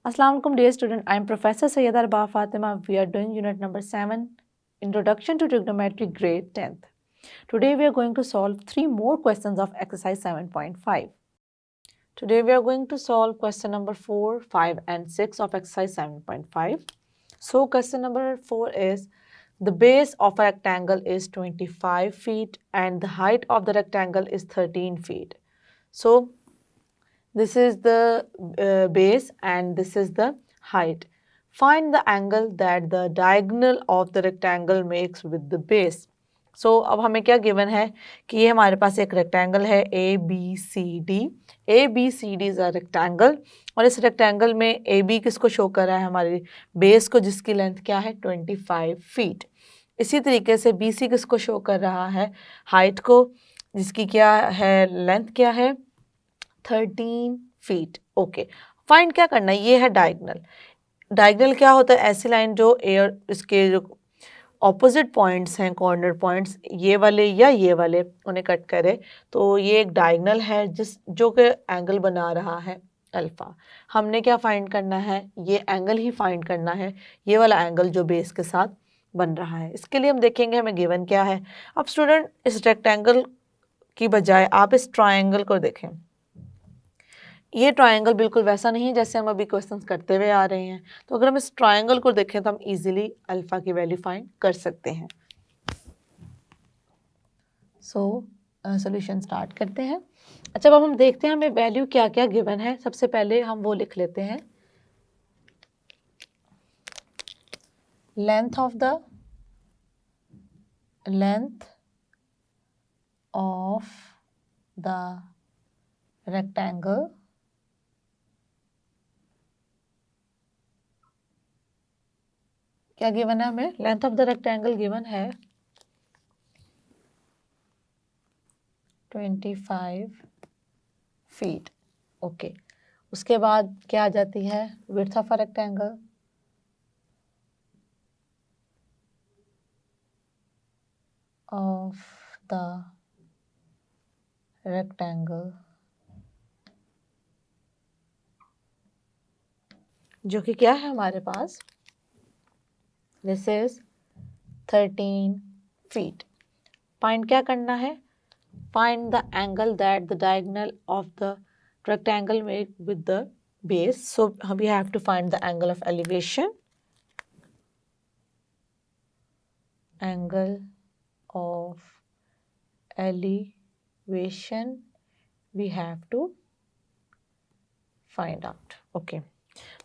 Assalamu alaikum dear student, I am Professor Sayyida Arba Fatima. We are doing unit number 7, Introduction to Trigonometry grade 10th. Today we are going to solve 3 more questions of exercise 7.5. Today we are going to solve question number 4, 5 and 6 of exercise 7.5. So question number 4 is, the base of a rectangle is 25 feet and the height of the rectangle is 13 feet. So this is the base and this is the height. Find the angle that the diagonal of the rectangle makes with the base. So अब हमें क्या given है कि ये हमारे पास एक rectangle है ABCD. ABCD is a rectangle और इस रेक्टेंगल में AB किसको शो कर रहा है, हमारी बेस को, जिसकी लेंथ क्या है 25 फीट. इसी तरीके से BC किसको शो कर रहा है, हाइट को, जिसकी क्या है लेंथ क्या है 13 फीट. ओके, फाइंड क्या करना है, ये है डायगनल. डायगनल क्या होता है, ऐसी लाइन जो एयर इसके जो ऑपोजिट पॉइंट्स हैं, कॉर्नर पॉइंट्स, ये वाले या ये वाले, उन्हें कट करे. तो ये एक डायगनल है जो कि एंगल बना रहा है अल्फा. हमने क्या फाइंड करना है, ये एंगल ही फाइंड करना है, ये वाला एंगल जो बेस के साथ बन रहा है. इसके लिए हम देखेंगे हमें गिवन क्या है. अब स्टूडेंट, इस रेक्टेंगल की बजाय आप इस ट्रायंगल को देखें. ये ट्रायंगल बिल्कुल वैसा नहीं है जैसे हम अभी क्वेश्चंस करते हुए आ रहे हैं. तो अगर हम इस ट्रायंगल को देखें तो हम इजीली अल्फा की वैल्यू फाइंड कर सकते हैं. सो सॉल्यूशन स्टार्ट करते हैं. अच्छा, अब हम देखते हैं हमें वैल्यू क्या क्या गिवन है. सबसे पहले हम वो लिख लेते हैं, लेंथ ऑफ द रेक्टेंगल क्या गिवन है हमें, length of the rectangle given है 25 फीट. ओके, उसके बाद क्या आ जाती है, विड्थ ऑफ अ रेक्टेंगल जो कि क्या है हमारे पास, दिस इज 13 फीट. फाइंड क्या करना है, find the angle that the diagonal of the rectangle made with the base. So we have to find the angle of elevation. Angle of elevation we have to find out. Okay.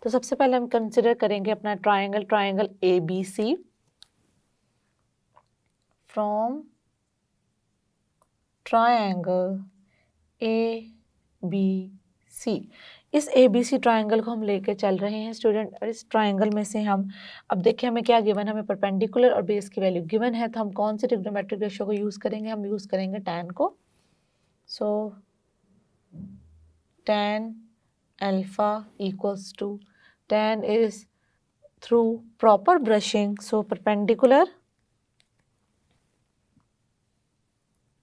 तो सबसे पहले हम consider करेंगे अपना triangle ABC. From triangle ABC, इस ABC triangle को हम लेके चल रहे हैं स्टूडेंट. और इस ट्रायंगल में से हम अब देखिए हमें क्या गिवन, हमें परपेंडिकुलर और बेस की वैल्यू गिवन है. तो हम कौन से ट्रिग्नोमेट्रिक रेशियो को यूज़ करेंगे, हम यूज़ करेंगे tan को. सो tan alpha equals to, tan is through proper brushing, so perpendicular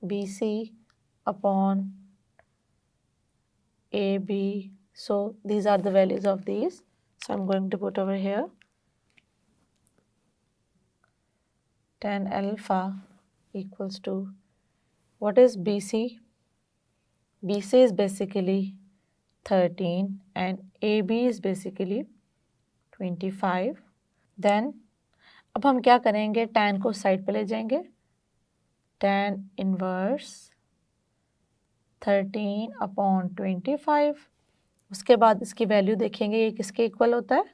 BC upon AB. So these are the values of these. So I'm going to put over here tan alpha equals to, what is BC? BC is basically 13 and AB is basically 25. Then अब हम क्या करेंगे, tan को side पे ले जाएंगे, tan inverse 13 upon 25. उसके बाद इसकी वैल्यू देखेंगे, ये किसके इक्वल होता है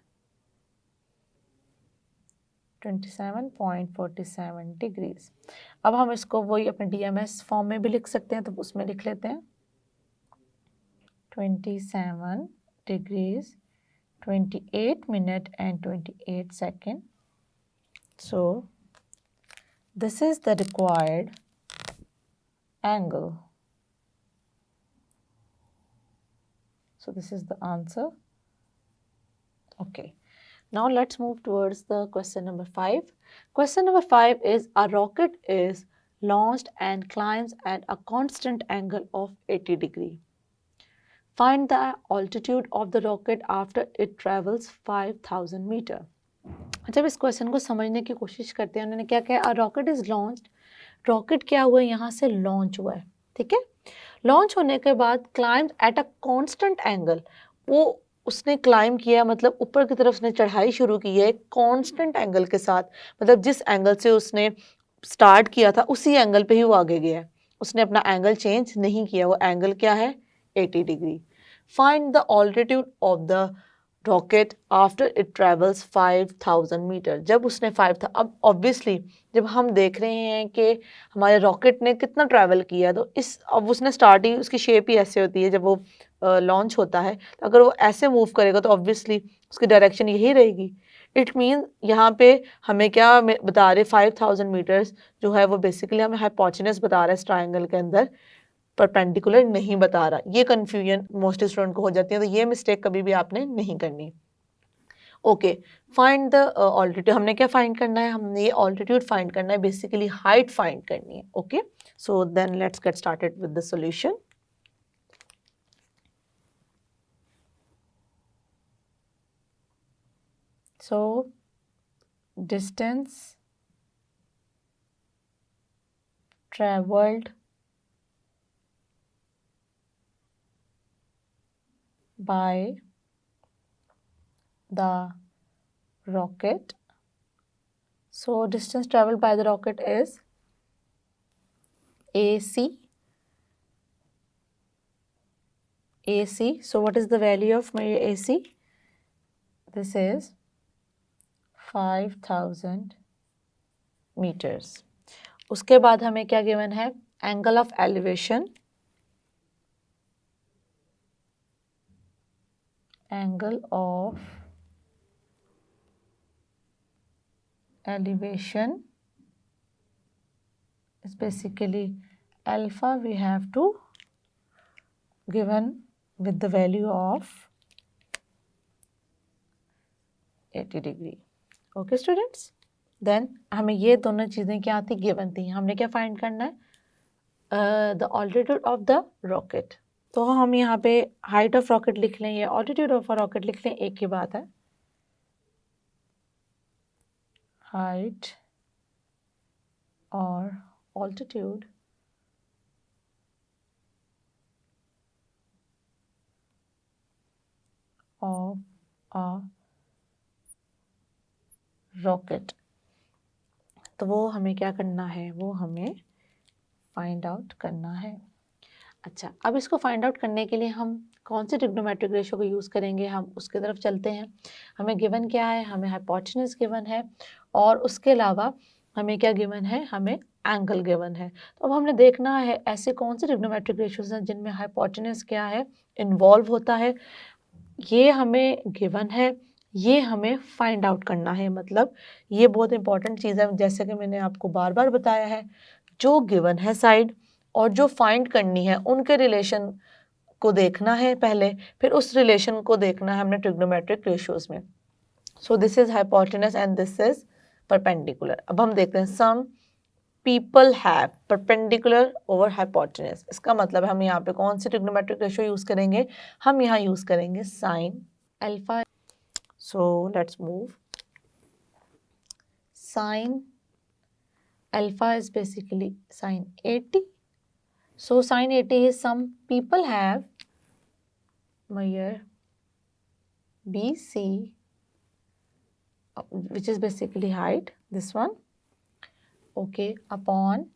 27.47 डिग्रीज. अब हम इसको वही अपने DMS फॉर्म में भी लिख सकते हैं, तो उसमें लिख लेते हैं 27 degrees 28 minute and 28 second. So this is the required angle. So this is the answer. Okay. Now let's move towards the question number 5. Question number 5 is, a rocket is launched and climbs at a constant angle of 80 degree. Find the altitude of the rocket after it travels 5000 metre. जब इस question को समझने की कोशिश करते हैं, उन्होंने क्या कहा, रॉकेट इज लॉन्च्ड, रॉकेट क्या हुआ है, यहाँ से लॉन्च हुआ है, ठीक है। लॉन्च होने के बाद climb at a constant angle, वो उसने क्लाइंब किया, मतलब ऊपर की तरफ उसने चढ़ाई शुरू की है कांस्टेंट एंगल के साथ, मतलब जिस एंगल से उसने स्टार्ट किया था उसी एंगल पे ही वो आगे गया है, उसने अपना एंगल चेंज नहीं किया। वो एंगल क्या है, 80 degree. Find the altitude of the rocket after it travels 5000 metre. जब उसने 5 अब ऑब्वियसली जब हम देख रहे हैं कि हमारे रॉकेट ने कितना ट्रैवल किया, तो इस अब उसने स्टार्ट ही, उसकी शेप ही ऐसे होती है जब वो लॉन्च होता है, तो अगर वो ऐसे मूव करेगा तो ऑब्वियसली उसकी डायरेक्शन यही रहेगी। इट मीन यहाँ पे हमें क्या बता रहे, 5000 मीटर्स जो है वो बेसिकली हमें हाइपोटेन्यूज बता रहा है इस ट्राइंगल के अंदर, परपेंडिकुलर नहीं बता रहा। ये कन्फ्यूजन मोस्ट स्टूडेंट को हो जाती है, तो ये मिस्टेक कभी भी आपने नहीं करनी। ओके, फाइंड द ऑल्टीट्यूड, हमने क्या फाइंड करना है, हमने ये ऑल्टीट्यूड फाइंड करना है, बेसिकली हाइट फाइंड करनी है। Okay, so then let's get started with the solution. So distance traveled by the rocket. So distance traveled by the rocket is AC. AC. So what is the value of my AC? This is 5000 meters. उसके बाद हमें क्या given है, angle of elevation, angle of elevation is basically alpha, we have to given with the value of 80 degree. Okay students, then हमें ये दोनों चीज़ें क्या थी, गिवन थी। हमने क्या फाइंड करना है, the altitude of the rocket. तो हम यहाँ पे हाइट ऑफ रॉकेट लिख लें या ऑल्टीट्यूड ऑफ रॉकेट लिख लें, एक ही बात है। हाइट और ऑल्टीट्यूड ऑफ अ रॉकेट, तो वो हमें क्या करना है, वो हमें फाइंड आउट करना है। अच्छा, अब इसको फाइंड आउट करने के लिए हम कौन सी ट्रिग्नोमेट्रिक रेशियो को यूज़ करेंगे, हम उसके तरफ चलते हैं। हमें गिवन क्या है, हमें हाइपोटेन्यूज गिवन है, और उसके अलावा हमें क्या गिवन है, हमें एंगल गिवन है। तो अब हमने देखना है ऐसे कौन से ट्रिग्नोमेट्रिक रेशियोज हैं जिनमें हाइपोटेन्यूज क्या है, इन्वॉल्व होता है। ये हमें गिवन है, ये हमें फाइंड आउट करना है। मतलब ये बहुत इंपॉर्टेंट चीज़ है, जैसे कि मैंने आपको बार बार बताया है, जो गिवन है साइड और जो फाइंड करनी है उनके रिलेशन को देखना है पहले, फिर उस रिलेशन को देखना है हमने ट्रिग्नोमेट्रिक रेशियोज में। So this is hypotenuse and this is perpendicular. अब हम देखते हैं, some people have perpendicular over hypotenuse. इसका मतलब हम यहाँ पे कौन सी ट्रिग्नोमेट्रिक रेशियो यूज करेंगे, हम यहाँ यूज करेंगे sine alpha. So let's move, sine alpha is basically sin 80. So sin 80 is some people have measure BC, which is basically height, this one, okay, upon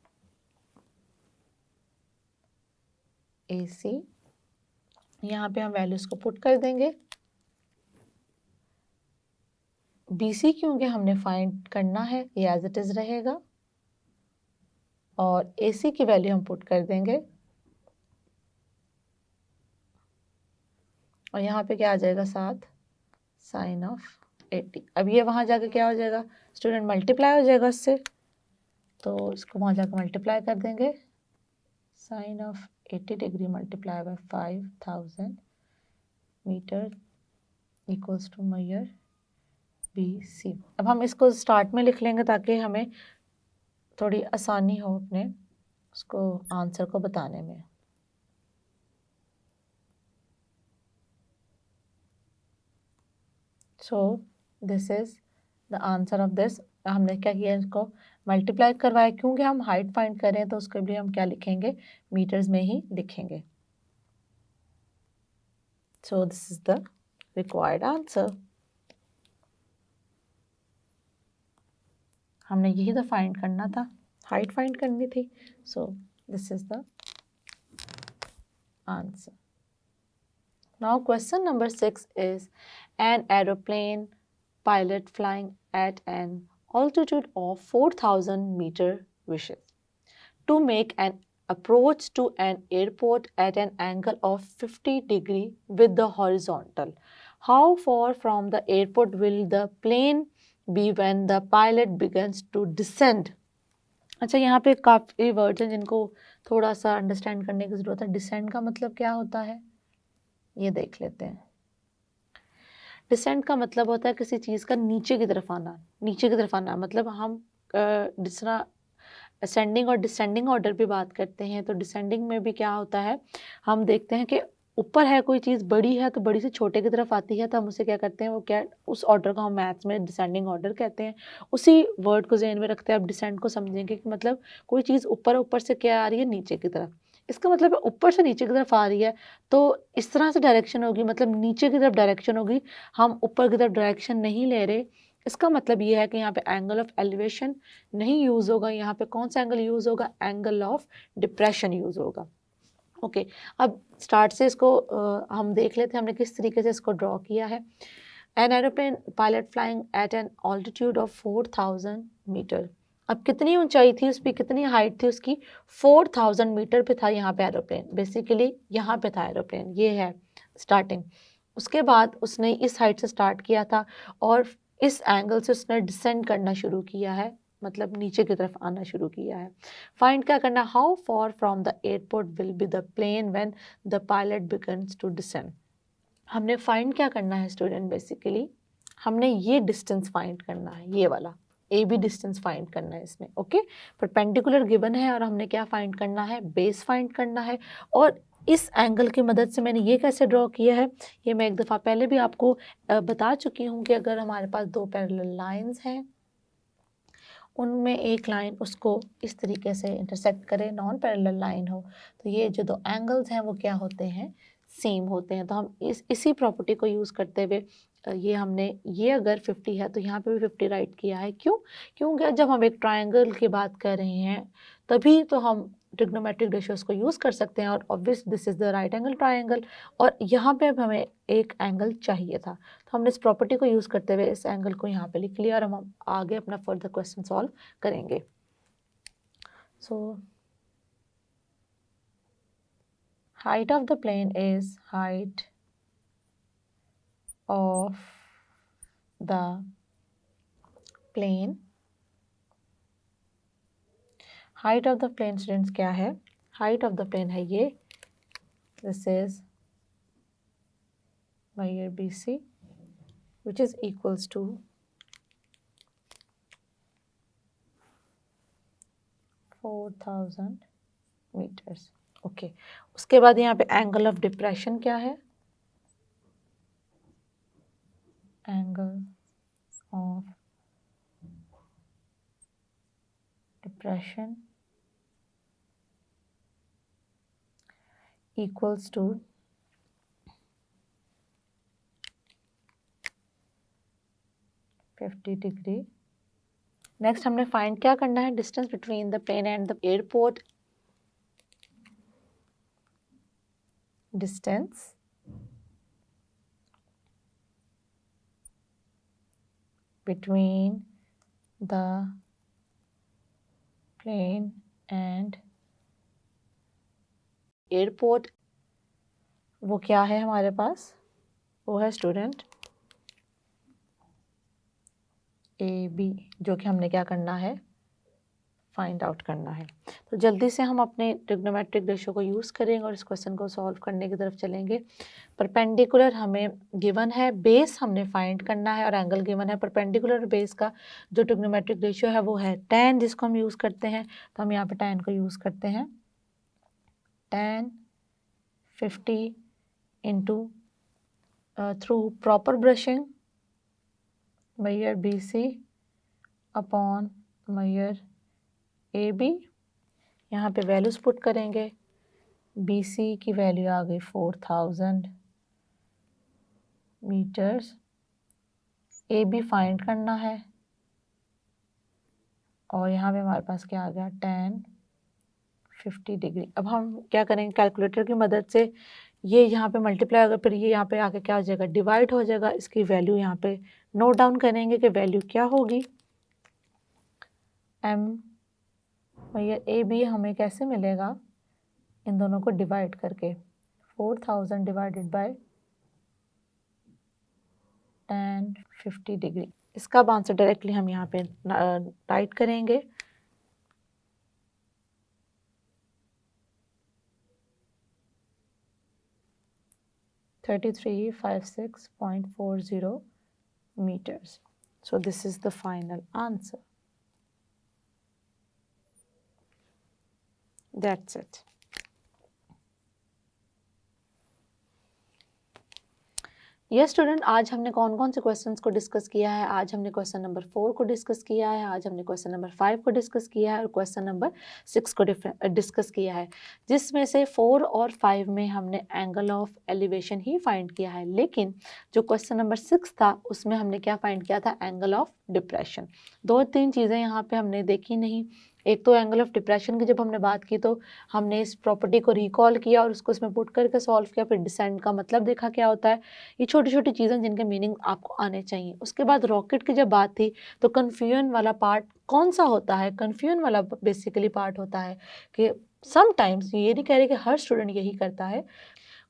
AC। यहाँ पे हम values को put कर देंगे। BC क्योंकि हमने find करना है, ये एज इट इज रहेगा, और AC की वैल्यू हम पुट कर देंगे, और यहाँ पे क्या आ जाएगा, साथ साइन ऑफ 80। अब ये वहाँ जाके क्या हो जाएगा स्टूडेंट, मल्टीप्लाई हो जाएगा उससे, तो इसको वहाँ जाकर मल्टीप्लाई कर देंगे, sine of 80 degree multiply by 5000 metre equals to measure BC। अब हम इसको स्टार्ट में लिख लेंगे ताकि हमें थोड़ी आसानी हो अपने उसको आंसर को बताने में। So this is the answer of this. हमने क्या किया, इसको मल्टीप्लाई करवाया, क्योंकि हम हाइट फाइंड कर रहे हैं तो उसके लिए हम क्या लिखेंगे, मीटर्स में ही लिखेंगे। सो this is the required answer. हमने यही तो फाइंड करना था, हाइट फाइंड करनी थी। सो this is the answer. Now question number 6 is an aeroplane pilot flying at an altitude of 4,000 meter wishes to make an approach to an airport at an angle of 50 degree with the horizontal. How far from the airport will the plane be when the pilot begins to descend? अच्छा, यहाँ पे काफ़ी words हैं जिनको थोड़ा सा understand करने की ज़रूरत है। डिसेंड का मतलब क्या होता है, ये देख लेते हैं। डिसेंट का मतलब होता है किसी चीज़ का नीचे की तरफ आना, नीचे की तरफ आना। मतलब हम जिस तरह असेंडिंग और डिसेंडिंग ऑर्डर पे बात करते हैं, तो डिसेंडिंग में भी क्या होता है, हम देखते हैं कि ऊपर है कोई चीज़ बड़ी है तो बड़ी से छोटे की तरफ आती है, तो हम उसे क्या करते हैं, वो क्या, उस ऑर्डर को हम मैथ्स में डिसेंडिंग ऑर्डर कहते हैं। उसी वर्ड को ज़हन में रखते हैं आप डिसेंड को समझेंगे कि मतलब कोई चीज़ ऊपर ऊपर से क्या आ रही है, नीचे की तरफ। इसका मतलब है ऊपर से नीचे की तरफ आ रही है तो इस तरह से डायरेक्शन होगी, मतलब नीचे की तरफ डायरेक्शन होगी, हम ऊपर की तरफ डायरेक्शन नहीं ले रहे। इसका मतलब ये है कि यहाँ पे एंगल ऑफ एलिवेशन नहीं यूज़ होगा, यहाँ पे कौन सा एंगल यूज़ होगा, एंगल ऑफ डिप्रेशन यूज़ होगा। ओके, अब स्टार्ट से इसको हम देख लेते हैं हमने किस तरीके से इसको ड्रॉ किया है। An aeroplane pilot flying at an altitude of 4,000 metre. अब कितनी ऊंचाई थी उस पर, कितनी हाइट थी उसकी, 4,000 मीटर पे था यहाँ पे एरोप्लेन। बेसिकली यहाँ पे था एरोप्लेन, ये है स्टार्टिंग। उसके बाद उसने इस हाइट से स्टार्ट किया था और इस एंगल से उसने डिसेंड करना शुरू किया है, मतलब नीचे की तरफ आना शुरू किया है। फाइंड क्या करना, how far from the airport will be the plane when the pilot begins to descend. हमने फाइंड क्या करना है स्टूडेंट, बेसिकली हमने ये डिस्टेंस फाइंड करना है, ये वाला ए बी डिस्टेंस फाइंड करना है इसमें। ओके, परपेंडिकुलर गिवन है और हमने क्या फाइंड करना है, बेस फाइंड करना है। और इस एंगल की मदद से मैंने ये कैसे ड्रॉ किया है, ये मैं एक दफ़ा पहले भी आपको बता चुकी हूँ कि अगर हमारे पास दो पैरेलल लाइंस हैं, उनमें एक लाइन उसको इस तरीके से इंटरसेक्ट करे, नॉन पैरेलल लाइन हो, तो ये जो दो एंगल्स हैं वो क्या होते हैं, सेम होते हैं। तो हम इसी प्रॉपर्टी को यूज़ करते हुए ये हमने, ये अगर 50 है तो यहाँ पे भी 50 राइट किया है। क्यों, क्योंकि जब हम एक ट्रायंगल की बात कर रहे हैं तभी तो हम ट्रिग्नोमेट्रिक रेशियोज को यूज़ कर सकते हैं। और obvious this is the right angle triangle, और यहाँ पे अब हमें एक एंगल चाहिए था, तो हमने इस प्रॉपर्टी को यूज़ करते हुए इस एंगल को यहाँ पे लिख लिया और हम आगे अपना फर्दर क्वेश्चन सॉल्व करेंगे। सो height of the plane is height of the plane। height of the plane students क्या है, height of the plane है ये, this is layer BC which is equals to 4,000 meters। Okay, उसके बाद यहाँ पे angle of depression क्या है, angle of depression equals to 50 degree. Next हमने फाइंड क्या करना है, distance between the plane and the airport. Distance between the plane and airport, वो क्या है हमारे पास, वो है स्टूडेंट ए बी, जो कि हमने क्या करना है, फाइंड आउट करना है। तो जल्दी से हम अपने ट्रिग्नोमेट्रिक रेशियो को यूज़ करेंगे और इस क्वेश्चन को सॉल्व करने की तरफ चलेंगे। परपेंडिकुलर हमें गिवन है, बेस हमने फाइंड करना है और एंगल गिवन है। परपेंडिकुलर बेस का जो ट्रिग्नोमेट्रिक रेशियो है वो है tan, जिसको हम यूज़ करते हैं, तो हम यहाँ पे tan को यूज़ करते हैं, tan 50 into through proper brushing मैयर BC अपॉन मैयर AB। यहाँ पे वैल्यूज़ पुट करेंगे। BC की वैल्यू आ गई 4000 मीटर्स। AB फाइंड करना है और यहाँ पे हमारे पास क्या आ गया 1050 डिग्री। अब हम क्या करेंगे, कैलकुलेटर की मदद से ये यहाँ पे मल्टीप्लाई होगा, फिर ये यहाँ पे आके क्या हो जाएगा, डिवाइड हो जाएगा। इसकी वैल्यू यहाँ पे नोट डाउन करेंगे कि वैल्यू क्या होगी। M मैयर AB हमें कैसे मिलेगा, इन दोनों को डिवाइड करके 4000 डिवाइडेड बाय 1050 डिग्री। इसका अब आंसर डायरेक्टली हम यहाँ पे राइट करेंगे। (3356.40 meters). So this is the final answer. That's it. Yes student, आज हमने कौन कौन से क्वेश्चंस को डिस्कस किया है। आज हमने क्वेश्चन नंबर 4 को डिस्कस किया है, आज हमने क्वेश्चन नंबर 5 को डिस्कस किया है और क्वेश्चन नंबर 6 को डिस्कस किया है, जिसमें से 4 और 5 में हमने angle of elevation he find किया है। लेकिन जो क्वेश्चन नंबर 6 था उसमें हमने क्या फाइंड किया था, एंगल ऑफ डिप्रेशन। 2-3 चीज़ें यहाँ पे हमने देखी नहीं। एक तो एंगल ऑफ डिप्रेशन की जब हमने बात की तो हमने इस प्रॉपर्टी को रिकॉल किया और उसको इसमें पुट करके सॉल्व किया, फिर डिसेंट का मतलब देखा क्या होता है। ये छोटी छोटी चीज़ें जिनके मीनिंग आपको आने चाहिए। उसके बाद रॉकेट की जब बात थी तो कन्फ्यूजन वाला पार्ट कौन सा होता है, कन्फ्यूजन वाला बेसिकली पार्ट होता है कि समटाइम्स, ये नहीं कह रहे कि हर स्टूडेंट यही करता है,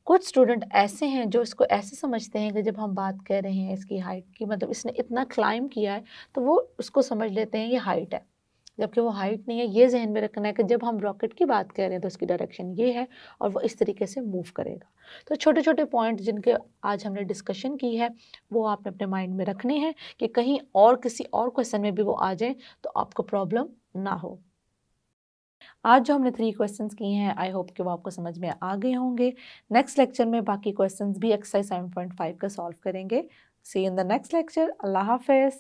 कुछ स्टूडेंट ऐसे हैं जो इसको ऐसे समझते हैं कि जब हम बात कर रहे हैं इसकी हाइट की, मतलब इसने इतना क्लाइम किया है तो वो उसको समझ लेते हैं ये हाइट है, जबकि वो हाइट नहीं है। ये जहन में रखना है कि जब हम रॉकेट की बात कर रहे हैं तो उसकी डायरेक्शन ये है और वो इस तरीके से मूव करेगा। तो छोटे छोटे पॉइंट जिनके आज हमने डिस्कशन की है वो आपने अपने माइंड में रखने हैं कि कहीं और किसी और क्वेश्चन में भी वो आ जाए तो आपको प्रॉब्लम ना हो। आज जो हमने 3 क्वेश्चंस किए हैं, आई होप कि वो आपको समझ में आ गए होंगे। नेक्स्ट लेक्चर में बाकी क्वेश्चंस भी एक्सरसाइज 7.5 का सॉल्व करेंगे। सी इन द नेक्स्ट लेक्चर। अल्लाह हाफिज़।